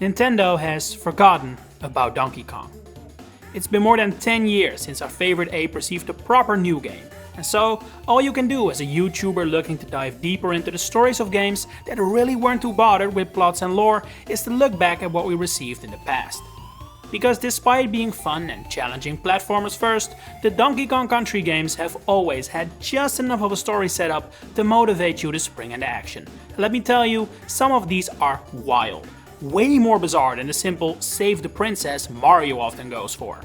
Nintendo has forgotten about Donkey Kong. It's been more than 10 years since our favorite ape received a proper new game, and so all you can do as a YouTuber looking to dive deeper into the stories of games that really weren't too bothered with plots and lore is to look back at what we received in the past. Because despite being fun and challenging platformers first, the Donkey Kong Country games have always had just enough of a story set up to motivate you to spring into action. And let me tell you, some of these are wild. Way more bizarre than the simple save the princess Mario often goes for.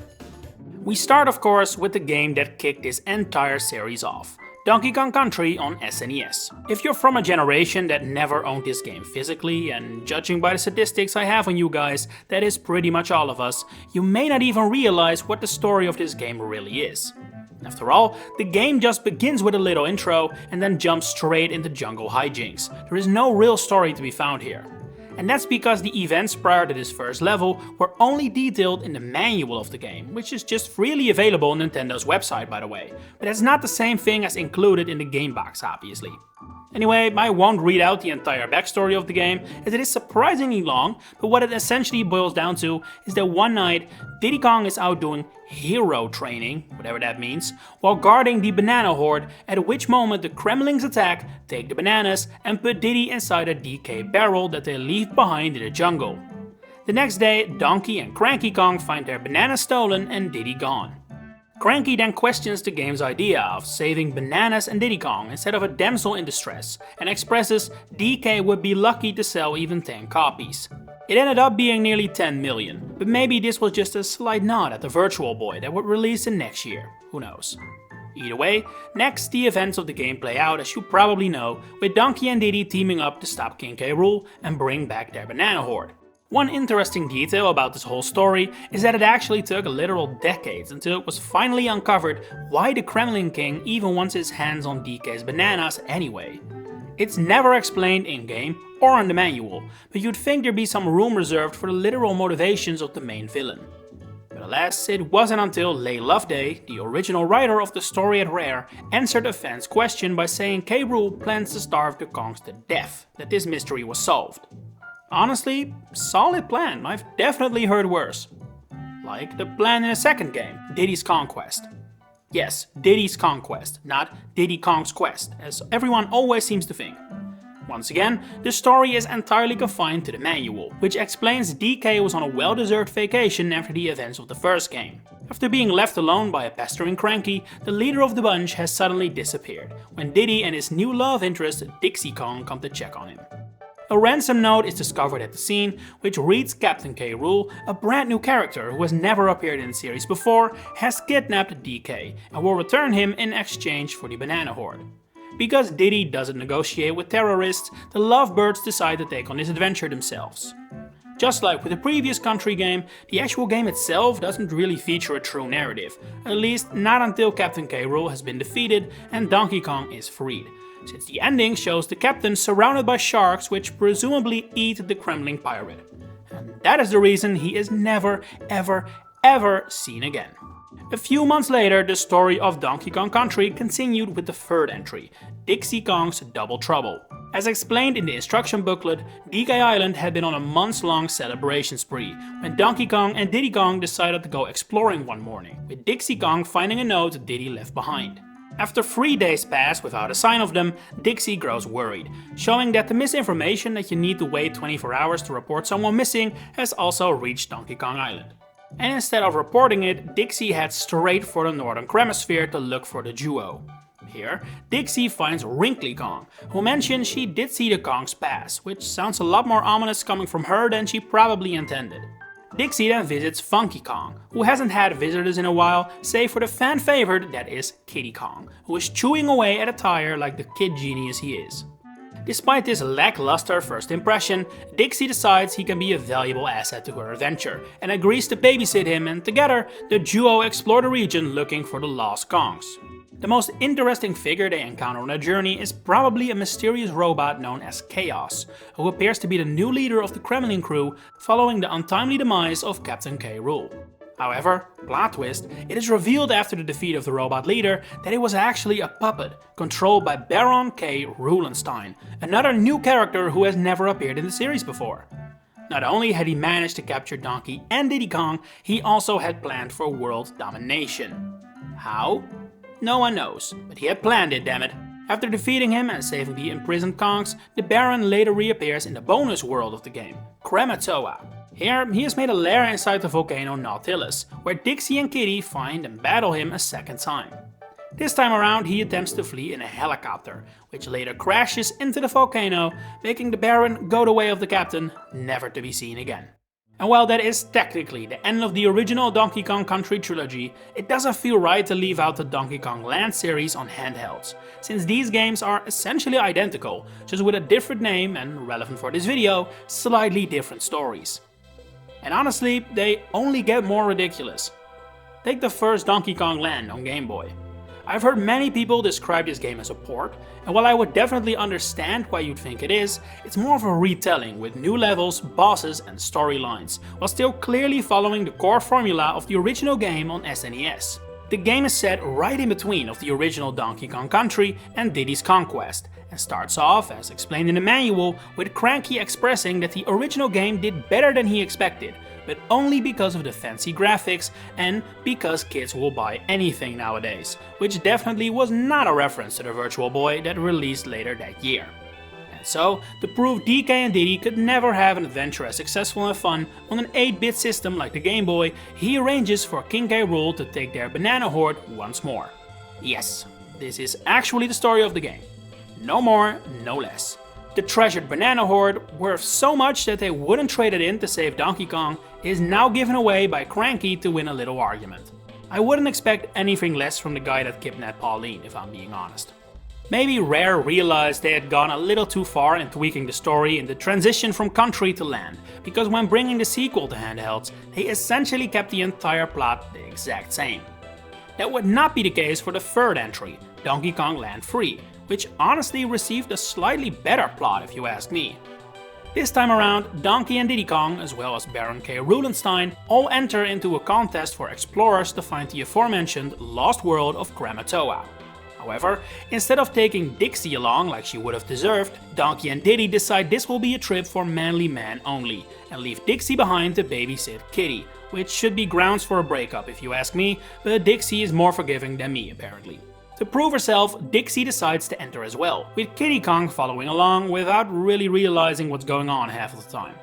We start of course with the game that kicked this entire series off, Donkey Kong Country on SNES. If you're from a generation that never owned this game physically, and judging by the statistics I have on you guys, that is pretty much all of us, you may not even realize what the story of this game really is. After all, the game just begins with a little intro and then jumps straight into jungle hijinks. There is no real story to be found here. And that's because the events prior to this first level were only detailed in the manual of the game, which is just freely available on Nintendo's website by the way. But that's not the same thing as included in the game box obviously. Anyway, I won't read out the entire backstory of the game as it is surprisingly long, but what it essentially boils down to is that one night Diddy Kong is out doing hero training, whatever that means, while guarding the banana horde, at which moment the Kremlings attack, take the bananas and put Diddy inside a DK barrel that they leave behind in the jungle. The next day, Donkey and Cranky Kong find their bananas stolen and Diddy gone. Cranky then questions the game's idea of saving bananas and Diddy Kong instead of a damsel in distress and expresses DK would be lucky to sell even 10 copies. It ended up being nearly 10 million, but maybe this was just a slight nod at the Virtual Boy that would release in next year, who knows. Either way, next the events of the game play out as you probably know, with Donkey and Diddy teaming up to stop King K. Rool and bring back their banana horde. One interesting detail about this whole story is that it actually took literal decades until it was finally uncovered why the Kremlin King even wants his hands on DK's bananas anyway. It's never explained in-game or in the manual, but you'd think there'd be some room reserved for the literal motivations of the main villain. But alas, it wasn't until Leigh Loveday, the original writer of the story at Rare, answered a fan's question by saying K. Rool plans to starve the Kongs to death that this mystery was solved. Honestly, solid plan, I've definitely heard worse. Like the plan in a second game, Diddy's Conquest. Yes, Diddy's Conquest, not Diddy Kong's Quest, as everyone always seems to think. Once again, the story is entirely confined to the manual, which explains DK was on a well-deserved vacation after the events of the first game. After being left alone by a pestering Cranky, the leader of the bunch has suddenly disappeared, when Diddy and his new love interest, Dixie Kong, come to check on him. A ransom note is discovered at the scene, which reads Captain K. Rool, a brand new character who has never appeared in the series before, has kidnapped DK and will return him in exchange for the banana horde. Because Diddy doesn't negotiate with terrorists, the lovebirds decide to take on this adventure themselves. Just like with the previous Country game, the actual game itself doesn't really feature a true narrative, at least not until Captain K. Rool has been defeated and Donkey Kong is freed, since the ending shows the captain surrounded by sharks which presumably eat the Kremlin pirate. And that is the reason he is never ever seen again. A few months later, the story of Donkey Kong Country continued with the third entry, Dixie Kong's Double Trouble. As explained in the instruction booklet, DK Island had been on a months-long celebration spree when Donkey Kong and Diddy Kong decided to go exploring one morning, with Dixie Kong finding a note Diddy left behind. After 3 days pass without a sign of them, Dixie grows worried, showing that the misinformation that you need to wait 24 hours to report someone missing has also reached Donkey Kong Island. And instead of reporting it, Dixie heads straight for the Northern Cremasphere to look for the duo. Here, Dixie finds Wrinkly Kong, who mentions she did see the Kongs pass, which sounds a lot more ominous coming from her than she probably intended. Dixie then visits Funky Kong, who hasn't had visitors in a while, save for the fan favorite that is Kiddy Kong, who is chewing away at a tire like the kid genius he is. Despite this lackluster first impression, Dixie decides he can be a valuable asset to her adventure, and agrees to babysit him, and together, the duo explore the region looking for the lost Kongs. The most interesting figure they encounter on their journey is probably a mysterious robot known as Chaos, who appears to be the new leader of the Kremlin crew following the untimely demise of Captain K. Rool. However, plot twist, it is revealed after the defeat of the robot leader that it was actually a puppet, controlled by Baron K. Rulenstein, another new character who has never appeared in the series before. Not only had he managed to capture Donkey and Diddy Kong, he also had planned for world domination. How? No one knows, but he had planned it, dammit. After defeating him and saving the imprisoned Kongs, the Baron later reappears in the bonus world of the game, Krematoa. Here, he has made a lair inside the volcano Nautilus, where Dixie and Kitty find and battle him a second time. This time around, he attempts to flee in a helicopter, which later crashes into the volcano, making the Baron go the way of the captain, never to be seen again. And while that is technically the end of the original Donkey Kong Country trilogy, it doesn't feel right to leave out the Donkey Kong Land series on handhelds, since these games are essentially identical, just with a different name and, relevant for this video, slightly different stories. And honestly, they only get more ridiculous. Take the first Donkey Kong Land on Game Boy. I've heard many people describe this game as a port, and while I would definitely understand why you'd think it is, it's more of a retelling with new levels, bosses and storylines, while still clearly following the core formula of the original game on SNES. The game is set right in between of the original Donkey Kong Country and Diddy's Conquest, and starts off, as explained in the manual, with Cranky expressing that the original game did better than he expected, but only because of the fancy graphics and because kids will buy anything nowadays, which definitely was not a reference to the Virtual Boy that released later that year. And so, to prove DK and Diddy could never have an adventure as successful and fun on an 8-bit system like the Game Boy, he arranges for King K. Rool to take their banana horde once more. Yes, this is actually the story of the game. No more, no less. The treasured banana horde, worth so much that they wouldn't trade it in to save Donkey Kong, is now given away by Cranky to win a little argument. I wouldn't expect anything less from the guy that kidnapped Pauline, if I'm being honest. Maybe Rare realized they had gone a little too far in tweaking the story in the transition from country to land, because when bringing the sequel to handhelds, they essentially kept the entire plot the exact same. That would not be the case for the third entry, Donkey Kong Land 3, which honestly received a slightly better plot if you ask me. This time around, Donkey and Diddy Kong, as well as Baron K. Roolenstein, all enter into a contest for explorers to find the aforementioned lost world of Krematoa. However, instead of taking Dixie along like she would have deserved, Donkey and Diddy decide this will be a trip for manly men only, and leave Dixie behind to babysit Kitty, which should be grounds for a breakup if you ask me, but Dixie is more forgiving than me apparently. To prove herself, Dixie decides to enter as well, with Kitty Kong following along without really realizing what's going on half of the time.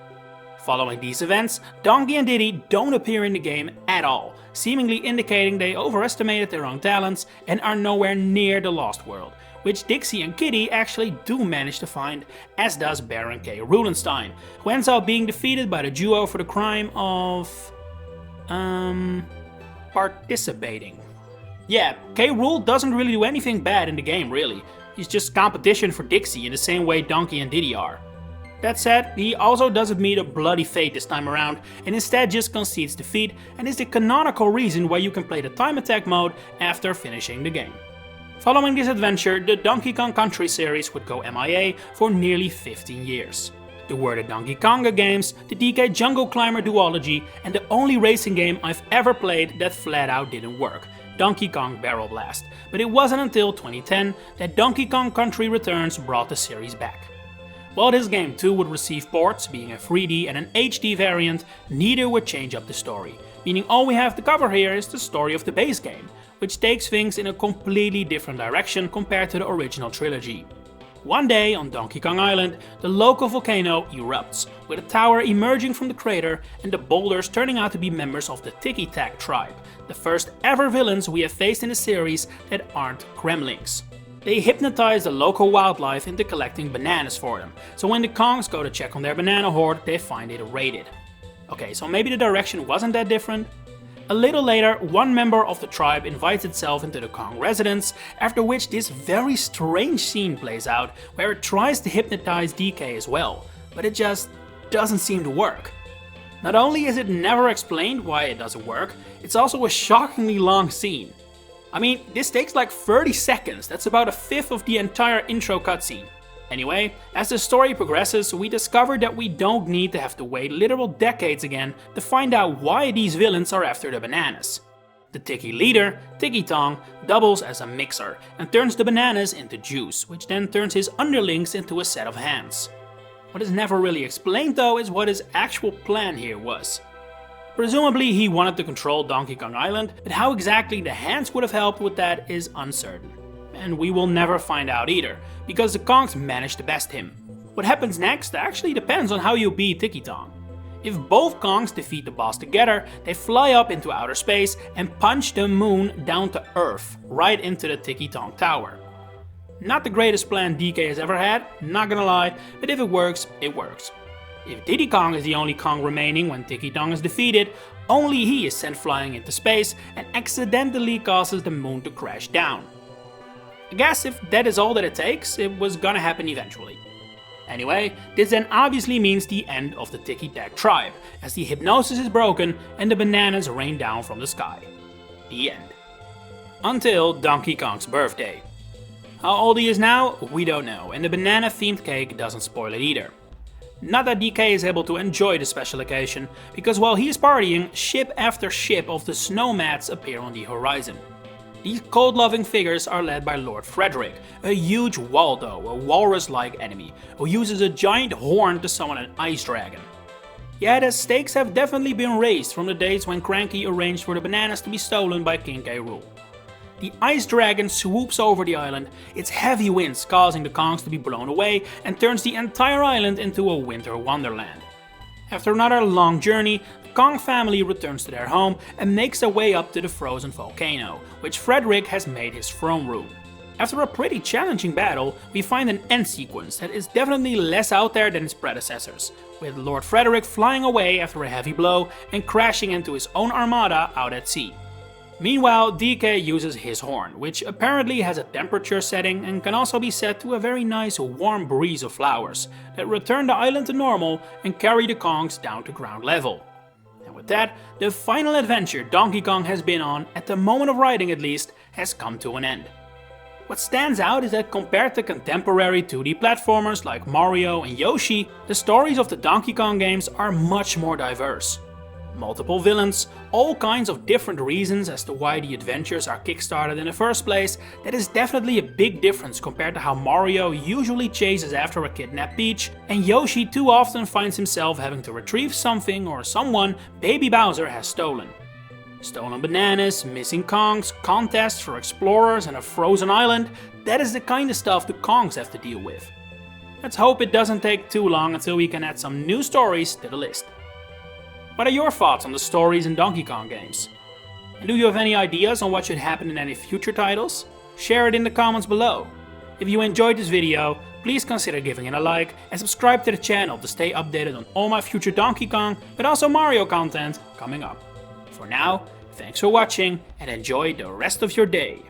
Following these events, Donkey and Diddy don't appear in the game at all, seemingly indicating they overestimated their own talents and are nowhere near the Lost World, which Dixie and Kitty actually do manage to find, as does Baron K. Roolenstein, who ends up being defeated by the duo for the crime of... participating. Yeah, K. Rool doesn't really do anything bad in the game really, he's just competition for Dixie in the same way Donkey and Diddy are. That said, he also doesn't meet a bloody fate this time around and instead just concedes defeat and is the canonical reason why you can play the time attack mode after finishing the game. Following this adventure, the Donkey Kong Country series would go MIA for nearly 15 years. There were the Donkey Konga games, the DK Jungle Climber duology, and the only racing game I've ever played that flat out didn't work, Donkey Kong Barrel Blast, but it wasn't until 2010 that Donkey Kong Country Returns brought the series back. While this game too would receive ports, being a 3D and an HD variant, neither would change up the story, meaning all we have to cover here is the story of the base game, which takes things in a completely different direction compared to the original trilogy. One day on Donkey Kong Island, the local volcano erupts, with a tower emerging from the crater and the boulders turning out to be members of the Tiki Tak tribe, the first ever villains we have faced in the series that aren't gremlins. They hypnotize the local wildlife into collecting bananas for them, so when the Kongs go to check on their banana horde, they find it raided. Okay, so maybe the direction wasn't that different? A little later, one member of the tribe invites itself into the Kong residence, after which this very strange scene plays out where it tries to hypnotize DK as well, but it just doesn't seem to work. Not only is it never explained why it doesn't work, it's also a shockingly long scene. I mean, this takes like 30 seconds, that's about a fifth of the entire intro cutscene. Anyway, as the story progresses, we discover that we don't need to have to wait literal decades again to find out why these villains are after the bananas. The Tiki leader, Tiki Tong, doubles as a mixer and turns the bananas into juice, which then turns his underlings into a set of hands. What is never really explained though is what his actual plan here was. Presumably he wanted to control Donkey Kong Island, but how exactly the hands would have helped with that is uncertain. And we will never find out either, because the Kongs managed to best him. What happens next actually depends on how you beat Tiki Tong. If both Kongs defeat the boss together, they fly up into outer space and punch the moon down to Earth, right into the Tiki Tong Tower. Not the greatest plan DK has ever had, not gonna lie, but if it works, it works. If Diddy Kong is the only Kong remaining when Tiki Tong is defeated, only he is sent flying into space and accidentally causes the moon to crash down. I guess if that is all that it takes, it was gonna happen eventually. Anyway, this then obviously means the end of the Tiki Tac tribe, as the hypnosis is broken and the bananas rain down from the sky. The end. Until Donkey Kong's birthday. How old he is now, we don't know, and the banana themed cake doesn't spoil it either. Not that DK is able to enjoy the special occasion, because while he is partying, ship after ship of the snow mats appear on the horizon. These cold-loving figures are led by Lord Frederick, a huge Waldo, a walrus-like enemy, who uses a giant horn to summon an ice dragon. Yeah, the stakes have definitely been raised from the days when Cranky arranged for the bananas to be stolen by King K. Rool. The ice dragon swoops over the island, its heavy winds causing the Kongs to be blown away and turns the entire island into a winter wonderland. After another long journey, the Kong family returns to their home and makes their way up to the frozen volcano, which Frederick has made his throne room. After a pretty challenging battle, we find an end sequence that is definitely less out there than its predecessors, with Lord Frederick flying away after a heavy blow and crashing into his own armada out at sea. Meanwhile, DK uses his horn, which apparently has a temperature setting and can also be set to a very nice warm breeze of flowers that return the island to normal and carry the Kongs down to ground level. And with that, the final adventure Donkey Kong has been on, at the moment of writing at least, has come to an end. What stands out is that compared to contemporary 2D platformers like Mario and Yoshi, the stories of the Donkey Kong games are much more diverse. Multiple villains, all kinds of different reasons as to why the adventures are kickstarted in the first place. That is definitely a big difference compared to how Mario usually chases after a kidnapped Peach, and Yoshi too often finds himself having to retrieve something or someone Baby Bowser has stolen. Stolen bananas, missing Kongs, contests for explorers and a frozen island, that is the kind of stuff the Kongs have to deal with. Let's hope it doesn't take too long until we can add some new stories to the list. What are your thoughts on the stories in Donkey Kong games? And do you have any ideas on what should happen in any future titles? Share it in the comments below. If you enjoyed this video, please consider giving it a like and subscribe to the channel to stay updated on all my future Donkey Kong, but also Mario content coming up. For now, thanks for watching and enjoy the rest of your day.